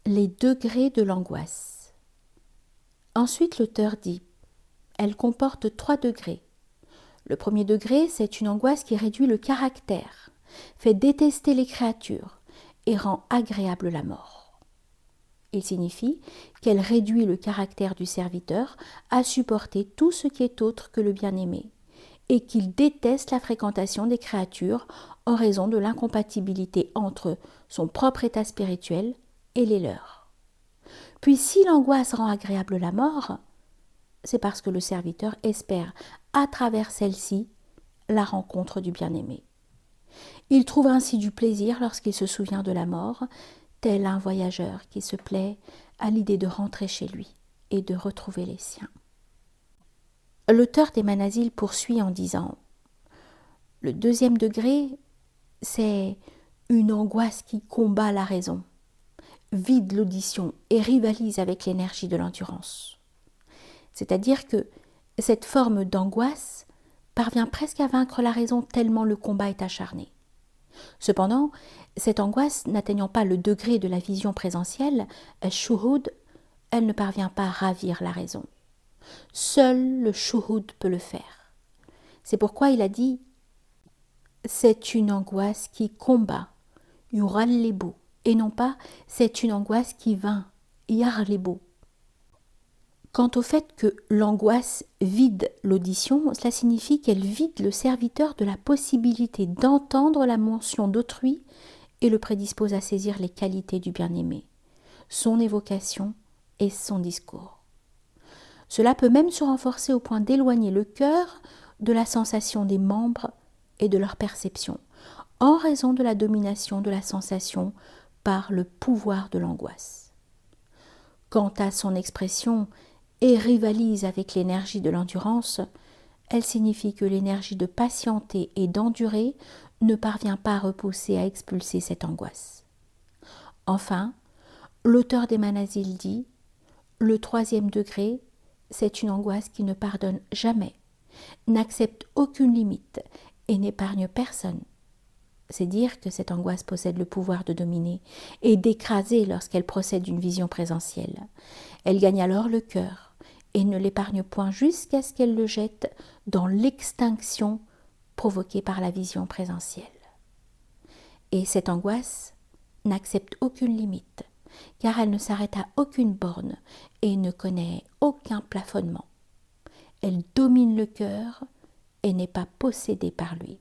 Les degrés de l'angoisse. Ensuite, l'auteur dit « Elle comporte 3 degrés. Le premier degré, c'est une angoisse qui réduit le caractère, fait détester les créatures et rend agréable la mort. Il signifie qu'elle réduit le caractère du serviteur à supporter tout ce qui est autre que le bien-aimé et qu'il déteste la fréquentation des créatures en raison de l'incompatibilité entre son propre état spirituel et les leurs. Puis si l'angoisse rend agréable la mort, c'est parce que le serviteur espère, à travers celle-ci, la rencontre du bien-aimé. Il trouve ainsi du plaisir lorsqu'il se souvient de la mort, tel un voyageur qui se plaît à l'idée de rentrer chez lui et de retrouver les siens. L'auteur des Manazil poursuit en disant « Le deuxième degré, c'est une angoisse qui combat la raison, vide l'audition et rivalise avec l'énergie de l'endurance. C'est-à-dire que cette forme d'angoisse parvient presque à vaincre la raison tellement le combat est acharné. Cependant, cette angoisse n'atteignant pas le degré de la vision présentielle, shuhud, elle ne parvient pas à ravir la raison. Seul le shuhud peut le faire. C'est pourquoi il a dit « C'est une angoisse qui combat, yurallebu » et non pas « c'est une angoisse qui vainc, yarlebu ». Quant au fait que l'angoisse vide l'audition, cela signifie qu'elle vide le serviteur de la possibilité d'entendre la mention d'autrui et le prédispose à saisir les qualités du bien-aimé, son évocation et son discours. Cela peut même se renforcer au point d'éloigner le cœur de la sensation des membres et de leur perception, en raison de la domination de la sensation par le pouvoir de l'angoisse. Quant à son expression et rivalise avec l'énergie de l'endurance, elle signifie que l'énergie de patienter et d'endurer ne parvient pas à repousser, à expulser cette angoisse. Enfin, l'auteur des Manazil dit « Le troisième degré, c'est une angoisse qui ne pardonne jamais, n'accepte aucune limite et n'épargne personne. C'est dire que cette angoisse possède le pouvoir de dominer et d'écraser lorsqu'elle procède d'une vision présentielle. Elle gagne alors le cœur et ne l'épargne point jusqu'à ce qu'elle le jette dans l'extinction provoquée par la vision présentielle. Et cette angoisse n'accepte aucune limite, car elle ne s'arrête à aucune borne et ne connaît aucun plafonnement. Elle domine le cœur et n'est pas possédée par lui.